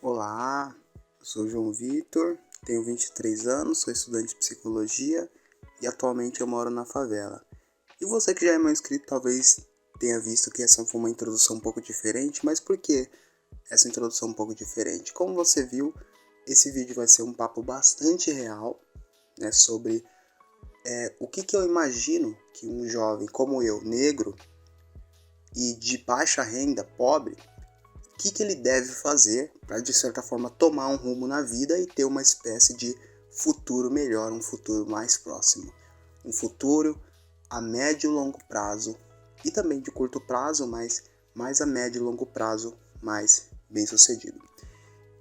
Olá, eu sou o João Vitor, tenho 23 anos, sou estudante de psicologia e atualmente eu moro na favela. E você que já é meu inscrito talvez tenha visto que essa foi uma introdução um pouco diferente, mas por que essa introdução um pouco diferente? Como você viu, esse vídeo vai ser um papo bastante real, né, sobre o que eu imagino que um jovem como eu, negro e de baixa renda, pobre, o que ele deve fazer para, de certa forma, tomar um rumo na vida e ter uma espécie de futuro melhor, um futuro mais próximo. Um futuro a médio e longo prazo e também de curto prazo, mas mais a médio e longo prazo mais bem sucedido.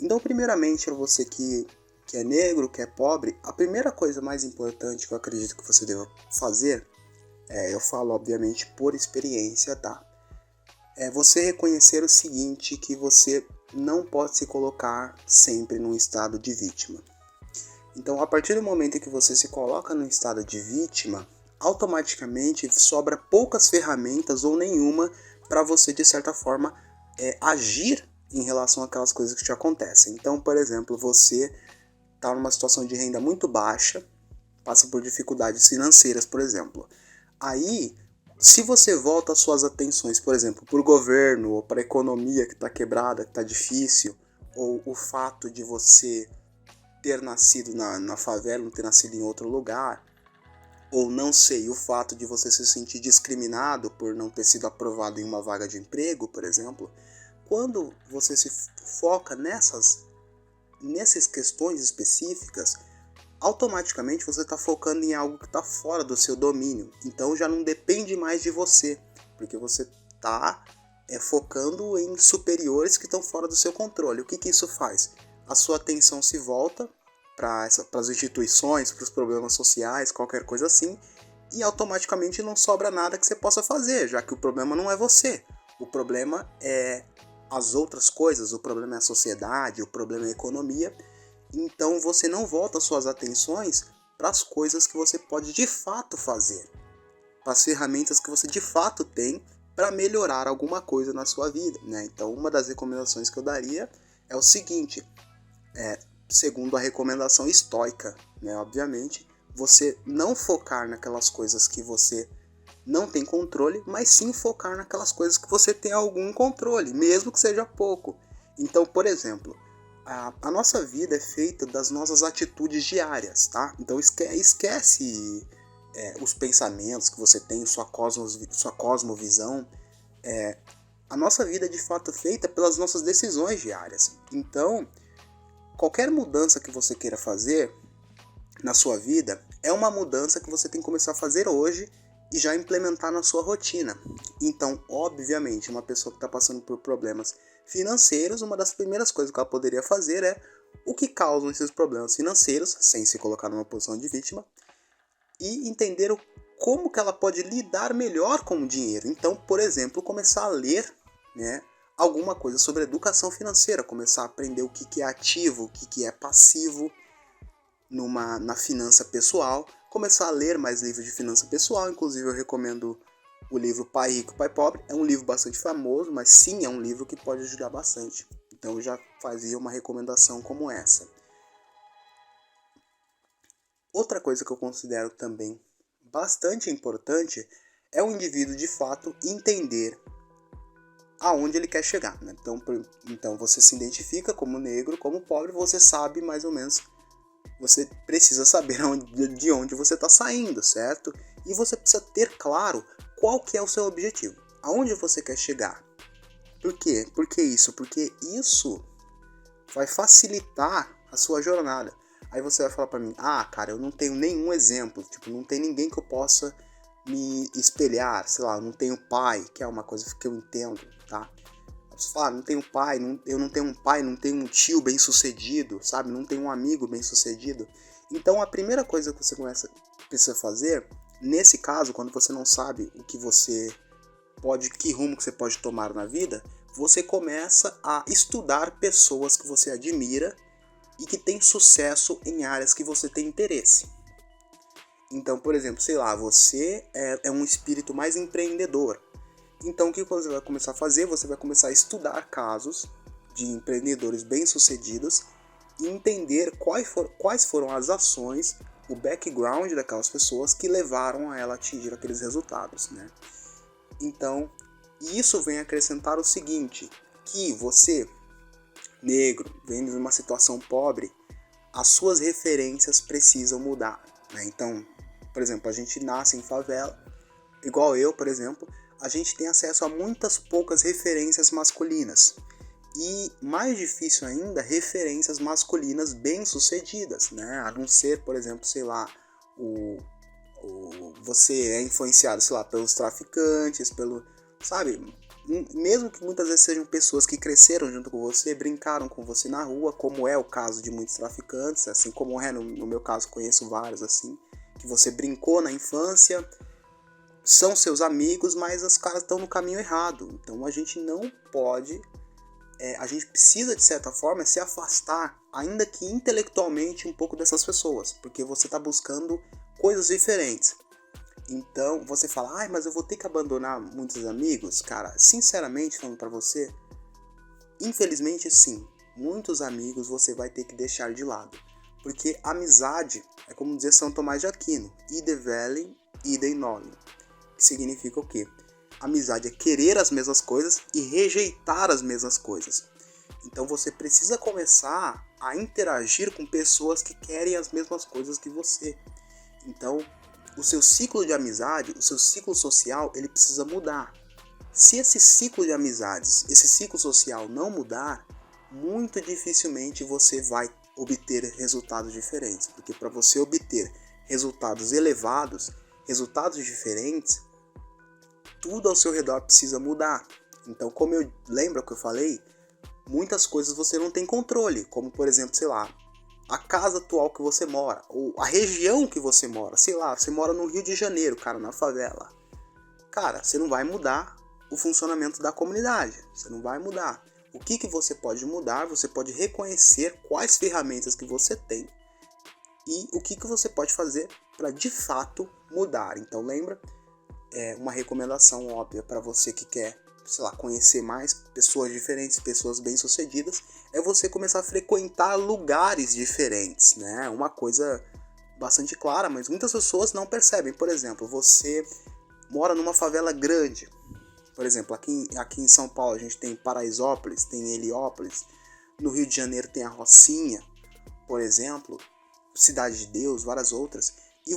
Então, primeiramente, para você que é negro, que é pobre, a primeira coisa mais importante que eu acredito que você deva fazer, eu falo obviamente por experiência, tá? É você reconhecer o seguinte, que você não pode se colocar sempre num estado de vítima. Então, a partir do momento em que você se coloca num estado de vítima, automaticamente sobra poucas ferramentas ou nenhuma para você, de certa forma, agir em relação àquelas coisas que te acontecem. Então, por exemplo, você está numa situação de renda muito baixa, passa por dificuldades financeiras, por exemplo. Aí, se você volta as suas atenções, por exemplo, para o governo ou para a economia que está quebrada, que está difícil, ou o fato de você ter nascido na favela, não ter nascido em outro lugar, ou não sei, o fato de você se sentir discriminado por não ter sido aprovado em uma vaga de emprego, por exemplo, quando você se foca nessas questões específicas, automaticamente você está focando em algo que está fora do seu domínio. Então já não depende mais de você, porque você está focando em superiores que estão fora do seu controle. O que isso faz? A sua atenção se volta para as instituições, para os problemas sociais, qualquer coisa assim, e automaticamente não sobra nada que você possa fazer, já que o problema não é você. O problema é as outras coisas, o problema é a sociedade, o problema é a economia. Então você não volta suas atenções para as coisas que você pode de fato fazer, para as ferramentas que você de fato tem para melhorar alguma coisa na sua vida, né? Então uma das recomendações que eu daria é o seguinte, segundo a recomendação estoica, né? Obviamente, você não focar naquelas coisas que você não tem controle, mas sim focar naquelas coisas que você tem algum controle, mesmo que seja pouco. Então, por exemplo, a nossa vida é feita das nossas atitudes diárias, tá? Então esquece os pensamentos que você tem, sua cosmovisão. A nossa vida é de fato feita pelas nossas decisões diárias. Então, qualquer mudança que você queira fazer na sua vida é uma mudança que você tem que começar a fazer hoje e já implementar na sua rotina. Então, obviamente, uma pessoa que está passando por problemas financeiros, uma das primeiras coisas que ela poderia fazer é o que causam esses problemas financeiros, sem se colocar numa posição de vítima, e entender como que ela pode lidar melhor com o dinheiro. Então, por exemplo, começar a ler, né, alguma coisa sobre educação financeira, começar a aprender o que é ativo, o que é passivo na finança pessoal, começar a ler mais livros de finança pessoal. Inclusive eu recomendo o livro Pai Rico, Pai Pobre. É um livro bastante famoso, mas sim, é um livro que pode ajudar bastante. Então eu já fazia uma recomendação como essa. Outra coisa que eu considero também bastante importante é o indivíduo de fato entender aonde ele quer chegar, né? Então você se identifica como negro, como pobre, você sabe mais ou menos. Você precisa saber de onde você está saindo, certo? E você precisa ter claro qual que é o seu objetivo. Aonde você quer chegar. Por quê? Por que isso? Porque isso vai facilitar a sua jornada. Aí você vai falar para mim, cara, eu não tenho nenhum exemplo. Tipo, não tem ninguém que eu possa me espelhar. Sei lá, eu não tenho pai, que é uma coisa que eu entendo, tá? Você fala, não tenho pai, eu não tenho um pai, não tenho um tio bem sucedido, sabe? Não tenho um amigo bem sucedido. Então a primeira coisa que você precisa fazer, nesse caso, quando você não sabe que rumo que você pode tomar na vida, você começa a estudar pessoas que você admira e que têm sucesso em áreas que você tem interesse. Então, por exemplo, sei lá, você é um espírito mais empreendedor. Então o que você vai começar a fazer? Você vai começar a estudar casos de empreendedores bem-sucedidos e entender quais foram as ações, o background daquelas pessoas que levaram a ela a atingir aqueles resultados, né? Então, isso vem acrescentar o seguinte, que você, negro, vendo de uma situação pobre, as suas referências precisam mudar, né? Então, por exemplo, a gente nasce em favela, igual eu, por exemplo, a gente tem acesso a muitas poucas referências masculinas. E mais difícil ainda, referências masculinas bem-sucedidas, né? A não ser, por exemplo, sei lá, você é influenciado, sei lá, pelos traficantes, sabe? Mesmo que muitas vezes sejam pessoas que cresceram junto com você, brincaram com você na rua, como é o caso de muitos traficantes, assim como é no meu caso, conheço vários assim, que você brincou na infância, são seus amigos, mas os caras estão no caminho errado. Então a gente não pode, a gente precisa de certa forma se afastar, ainda que intelectualmente, um pouco dessas pessoas, porque você está buscando coisas diferentes. Então você fala, ai, mas eu vou ter que abandonar muitos amigos? Cara, sinceramente falando pra você, infelizmente sim, muitos amigos você vai ter que deixar de lado. Porque amizade é como dizer São Tomás de Aquino, ide velem, ide noli. Que significa o quê? Amizade é querer as mesmas coisas e rejeitar as mesmas coisas. Então você precisa começar a interagir com pessoas que querem as mesmas coisas que você. Então, o seu ciclo de amizade, o seu ciclo social, ele precisa mudar. Se esse ciclo de amizades, esse ciclo social não mudar, muito dificilmente você vai obter resultados diferentes. Porque para você obter resultados elevados, resultados diferentes, tudo ao seu redor precisa mudar. Então, como eu lembro que eu falei, muitas coisas você não tem controle, como por exemplo, sei lá, a casa atual que você mora, ou a região que você mora, sei lá, você mora no Rio de Janeiro, cara, na favela. Cara, você não vai mudar o funcionamento da comunidade, você não vai mudar. O que você pode mudar? Você pode reconhecer quais ferramentas que você tem e o que você pode fazer para de fato mudar. Então lembra, uma recomendação óbvia para você que quer, sei lá, conhecer mais pessoas diferentes, pessoas bem-sucedidas, é você começar a frequentar lugares diferentes, né? Uma coisa bastante clara, mas muitas pessoas não percebem. Por exemplo, você mora numa favela grande. Por exemplo, aqui em São Paulo a gente tem Paraisópolis, tem Heliópolis. No Rio de Janeiro tem a Rocinha, por exemplo, Cidade de Deus, várias outras. E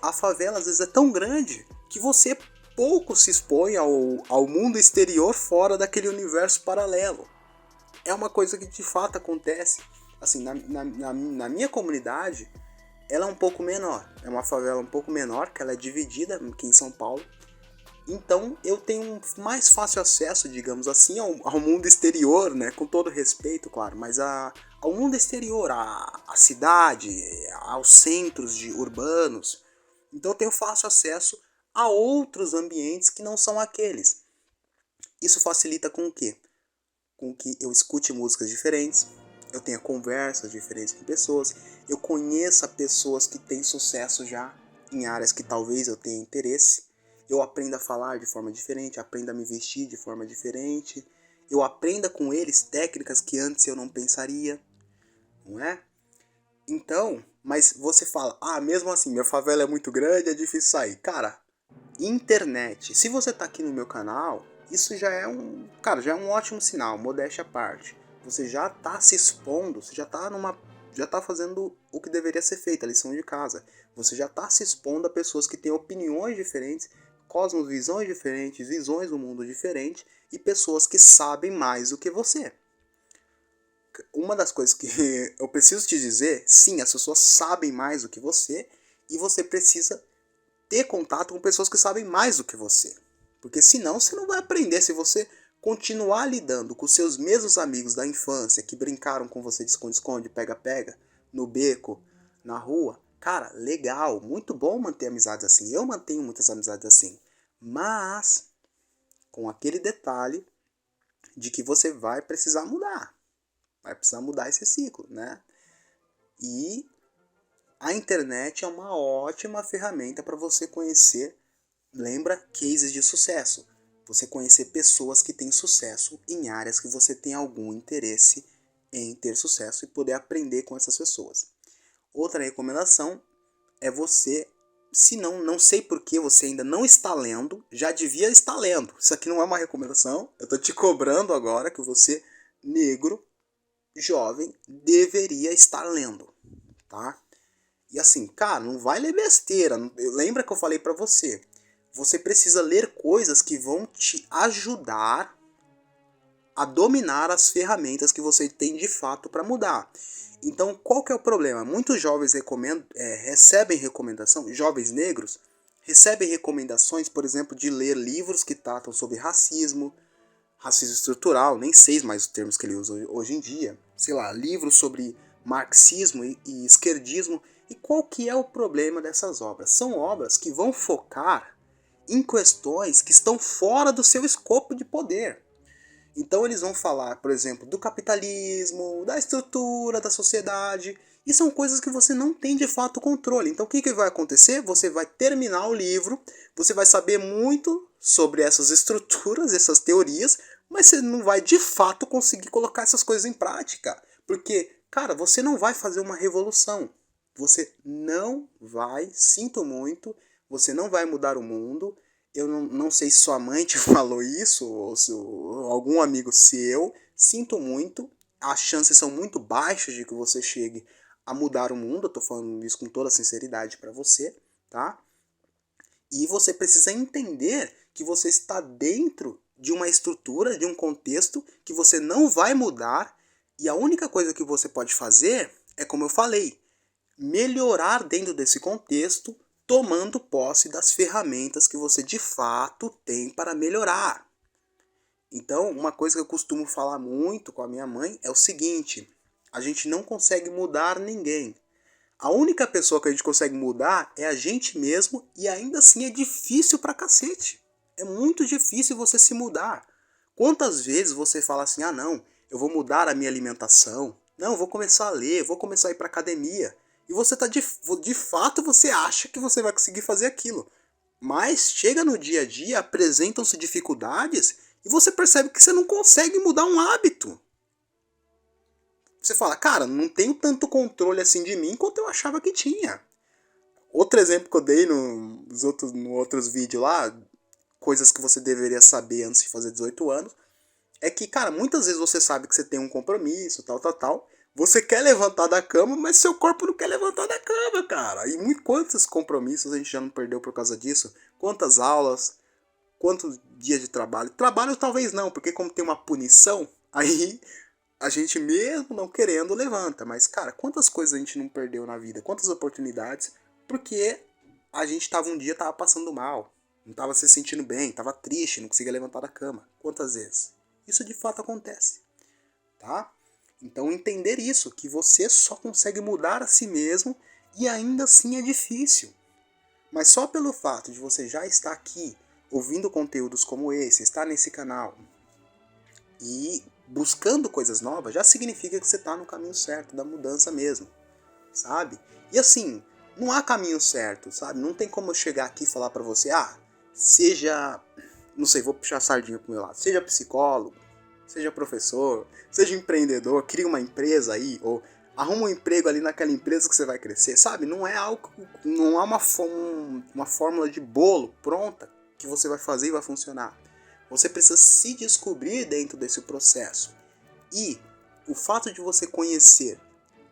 a favela às vezes é tão grande que você pouco se expõe ao mundo exterior fora daquele universo paralelo. É uma coisa que de fato acontece. Assim, na minha comunidade, ela é um pouco menor. É uma favela um pouco menor, que ela é dividida aqui em São Paulo. Então eu tenho mais fácil acesso, digamos assim, ao mundo exterior, né? Com todo respeito, claro, mas ao mundo exterior, à cidade, aos centros urbanos. Então eu tenho fácil acesso a outros ambientes que não são aqueles. Isso facilita com o quê? Com que eu escute músicas diferentes, eu tenha conversas diferentes com pessoas, eu conheça pessoas que têm sucesso já em áreas que talvez eu tenha interesse, eu aprenda a falar de forma diferente, aprenda a me vestir de forma diferente, eu aprenda com eles técnicas que antes eu não pensaria, não é? Então, mas você fala, mesmo assim, minha favela é muito grande, é difícil sair. Cara, internet. Se você tá aqui no meu canal, isso já é já é um ótimo sinal, modéstia à parte. Você já tá se expondo, você já tá fazendo o que deveria ser feito, a lição de casa. Você já tá se expondo a pessoas que têm opiniões diferentes, cosmovisões diferentes, visões do mundo diferentes e pessoas que sabem mais do que você. Uma das coisas que eu preciso te dizer, sim, as pessoas sabem mais do que você e você precisa ter contato com pessoas que sabem mais do que você. Porque senão você não vai aprender. Se você continuar lidando com seus mesmos amigos da infância que brincaram com você de esconde-esconde, pega-pega, no beco, na rua, cara, legal, muito bom manter amizades assim. Eu mantenho muitas amizades assim. Mas com aquele detalhe de que você vai precisar mudar. Vai precisar mudar esse ciclo, né? E a internet é uma ótima ferramenta para você conhecer, lembra, cases de sucesso. Você conhecer pessoas que têm sucesso em áreas que você tem algum interesse em ter sucesso e poder aprender com essas pessoas. Outra recomendação é você, se não sei por que você ainda não está lendo, já devia estar lendo. Isso aqui não é uma recomendação, eu estou te cobrando agora que você, negro, jovem, deveria estar lendo, tá? E assim, cara, não vai ler besteira. Lembra que eu falei pra você? Você precisa ler coisas que vão te ajudar a dominar as ferramentas que você tem de fato para mudar. Então, qual que é o problema? Muitos jovens recebem recomendação, jovens negros recebem recomendações, por exemplo, de ler livros que tratam sobre racismo, racismo estrutural, nem sei mais os termos que ele usa hoje em dia, sei lá, livros sobre marxismo e esquerdismo. E qual que é o problema dessas obras? São obras que vão focar em questões que estão fora do seu escopo de poder. Então eles vão falar, por exemplo, do capitalismo, da estrutura da sociedade, e são coisas que você não tem de fato controle. Então o que vai acontecer? Você vai terminar o livro, você vai saber muito sobre essas estruturas, essas teorias, mas você não vai de fato conseguir colocar essas coisas em prática. Porque, cara, você não vai fazer uma revolução. Você não vai, sinto muito, você não vai mudar o mundo. Eu não sei se sua mãe te falou isso, ou se algum amigo seu. Sinto muito, as chances são muito baixas de que você chegue a mudar o mundo. Eu tô falando isso com toda sinceridade para você, tá? E você precisa entender que você está dentro de uma estrutura, de um contexto que você não vai mudar. E a única coisa que você pode fazer é, como eu falei, melhorar dentro desse contexto, tomando posse das ferramentas que você de fato tem para melhorar. Então, uma coisa que eu costumo falar muito com a minha mãe é o seguinte: a gente não consegue mudar ninguém. A única pessoa que a gente consegue mudar é a gente mesmo, e ainda assim é difícil pra cacete. É muito difícil você se mudar. Quantas vezes você fala assim: ah não, eu vou mudar a minha alimentação, não, eu vou começar a ler, vou começar a ir pra academia. E você tá de fato você acha que você vai conseguir fazer aquilo. Mas chega no dia a dia, apresentam-se dificuldades e você percebe que você não consegue mudar um hábito. Você fala, cara, não tenho tanto controle assim de mim quanto eu achava que tinha. Outro exemplo que eu dei nos outros vídeos lá, coisas que você deveria saber antes de fazer 18 anos, é que, cara, muitas vezes você sabe que você tem um compromisso, tal. Você quer levantar da cama, mas seu corpo não quer levantar da cama, cara. E quantos compromissos a gente já não perdeu por causa disso? Quantas aulas? Quantos dias de trabalho? Trabalho talvez não, porque como tem uma punição, aí a gente mesmo não querendo levanta. Mas, cara, quantas coisas a gente não perdeu na vida? Quantas oportunidades? Porque a gente tava passando mal. Não tava se sentindo bem, tava triste, não conseguia levantar da cama. Quantas vezes? Isso de fato acontece, tá? Então entender isso, que você só consegue mudar a si mesmo e ainda assim é difícil. Mas só pelo fato de você já estar aqui ouvindo conteúdos como esse, estar nesse canal e buscando coisas novas, já significa que você está no caminho certo da mudança mesmo, sabe? E assim, não há caminho certo, sabe? Não tem como eu chegar aqui e falar pra você, seja, não sei, vou puxar a sardinha pro meu lado, seja psicólogo, seja professor, seja empreendedor, cria uma empresa aí, ou arruma um emprego ali naquela empresa que você vai crescer, sabe? Não é algo, não há uma fórmula de bolo pronta que você vai fazer e vai funcionar. Você precisa se descobrir dentro desse processo. E o fato de você conhecer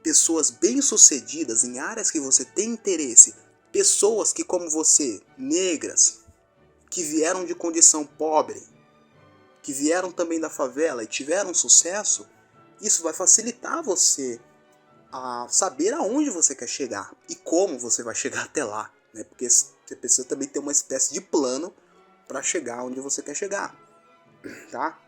pessoas bem-sucedidas em áreas que você tem interesse, pessoas que, como você, negras, que vieram de condição pobre, que vieram também da favela e tiveram sucesso, isso vai facilitar você a saber aonde você quer chegar e como você vai chegar até lá, né? Porque você precisa também ter uma espécie de plano para chegar onde você quer chegar, tá?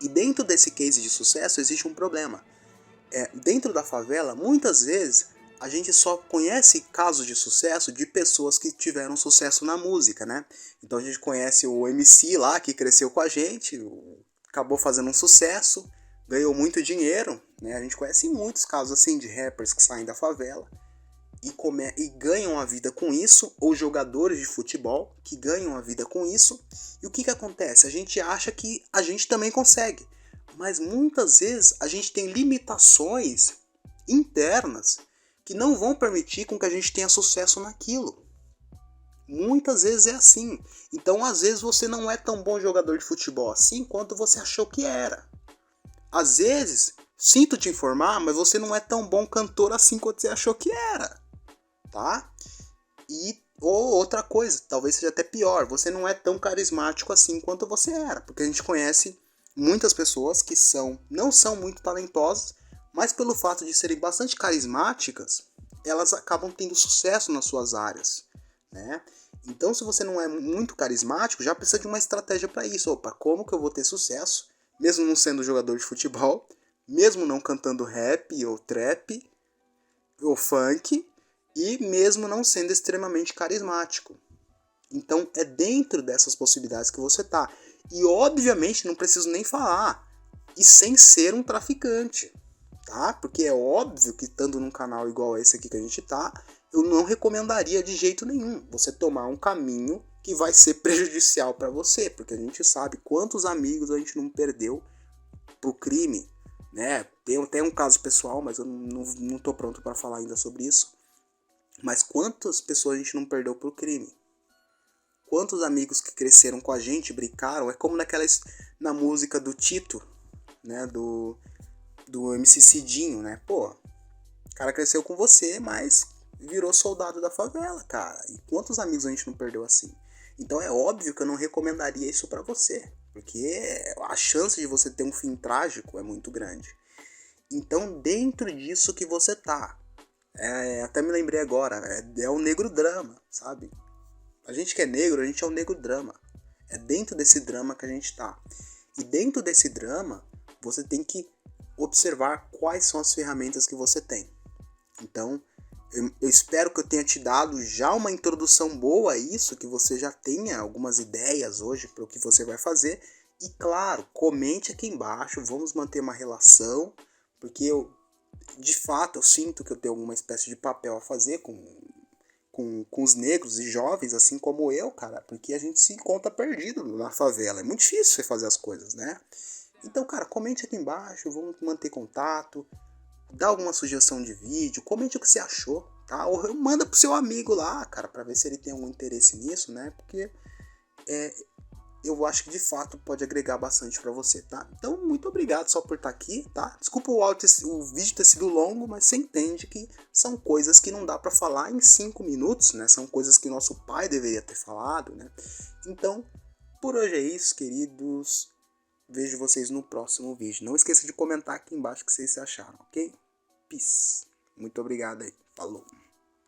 E dentro desse case de sucesso existe um problema. Dentro da favela, muitas vezes a gente só conhece casos de sucesso de pessoas que tiveram sucesso na música, né? Então a gente conhece o MC lá que cresceu com a gente, acabou fazendo um sucesso, ganhou muito dinheiro, né? A gente conhece muitos casos assim de rappers que saem da favela e ganham a vida com isso, ou jogadores de futebol que ganham a vida com isso. E o que acontece? A gente acha que a gente também consegue, mas muitas vezes a gente tem limitações internas que não vão permitir com que a gente tenha sucesso naquilo. Muitas vezes é assim. Então, às vezes, você não é tão bom jogador de futebol assim quanto você achou que era. Às vezes, sinto te informar, mas você não é tão bom cantor assim quanto você achou que era. Tá? Ou outra coisa, talvez seja até pior, você não é tão carismático assim quanto você era. Porque a gente conhece muitas pessoas que não são muito talentosas, mas pelo fato de serem bastante carismáticas, elas acabam tendo sucesso nas suas áreas, né? Então, se você não é muito carismático, já precisa de uma estratégia para isso. Opa, como que eu vou ter sucesso, mesmo não sendo jogador de futebol, mesmo não cantando rap ou trap ou funk, e mesmo não sendo extremamente carismático? Então, é dentro dessas possibilidades que você tá. E, obviamente, não preciso nem falar, e sem ser um traficante, tá? Porque é óbvio que, estando num canal igual esse aqui que a gente tá, eu não recomendaria de jeito nenhum você tomar um caminho que vai ser prejudicial para você, porque a gente sabe quantos amigos a gente não perdeu pro crime, né? Tem até um caso pessoal, mas eu não tô pronto para falar ainda sobre isso. Mas quantas pessoas a gente não perdeu pro crime? Quantos amigos que cresceram com a gente, brincaram? É como na música do Tito, né? Do MC Cidinho, né? Pô, o cara cresceu com você, mas virou soldado da favela, cara. E quantos amigos a gente não perdeu assim? Então é óbvio que eu não recomendaria isso pra você, porque a chance de você ter um fim trágico é muito grande. Então, dentro disso que você tá, até me lembrei agora, é o negro drama, sabe? A gente que é negro, a gente é o negro drama. É dentro desse drama que a gente tá. E dentro desse drama, você tem que observar quais são as ferramentas que você tem. Então, eu espero que eu tenha te dado já uma introdução boa a isso, que você já tenha algumas ideias hoje para o que você vai fazer. E claro, comente aqui embaixo, vamos manter uma relação, porque de fato, eu sinto que eu tenho alguma espécie de papel a fazer com os negros e jovens, assim como eu, cara, porque a gente se encontra perdido na favela. É muito difícil você fazer as coisas, né? Então, cara, comente aqui embaixo, vamos manter contato, dá alguma sugestão de vídeo, comente o que você achou, tá? Ou manda pro seu amigo lá, cara, pra ver se ele tem algum interesse nisso, né? Porque eu acho que de fato pode agregar bastante pra você, tá? Então, muito obrigado só por estar aqui, tá? Desculpa o vídeo ter sido longo, mas você entende que são coisas que não dá pra falar em 5 minutos, né? São coisas que nosso pai deveria ter falado, né? Então, por hoje é isso, queridos. Vejo vocês no próximo vídeo. Não esqueça de comentar aqui embaixo o que vocês acharam, ok? Peace. Muito obrigado aí. Falou.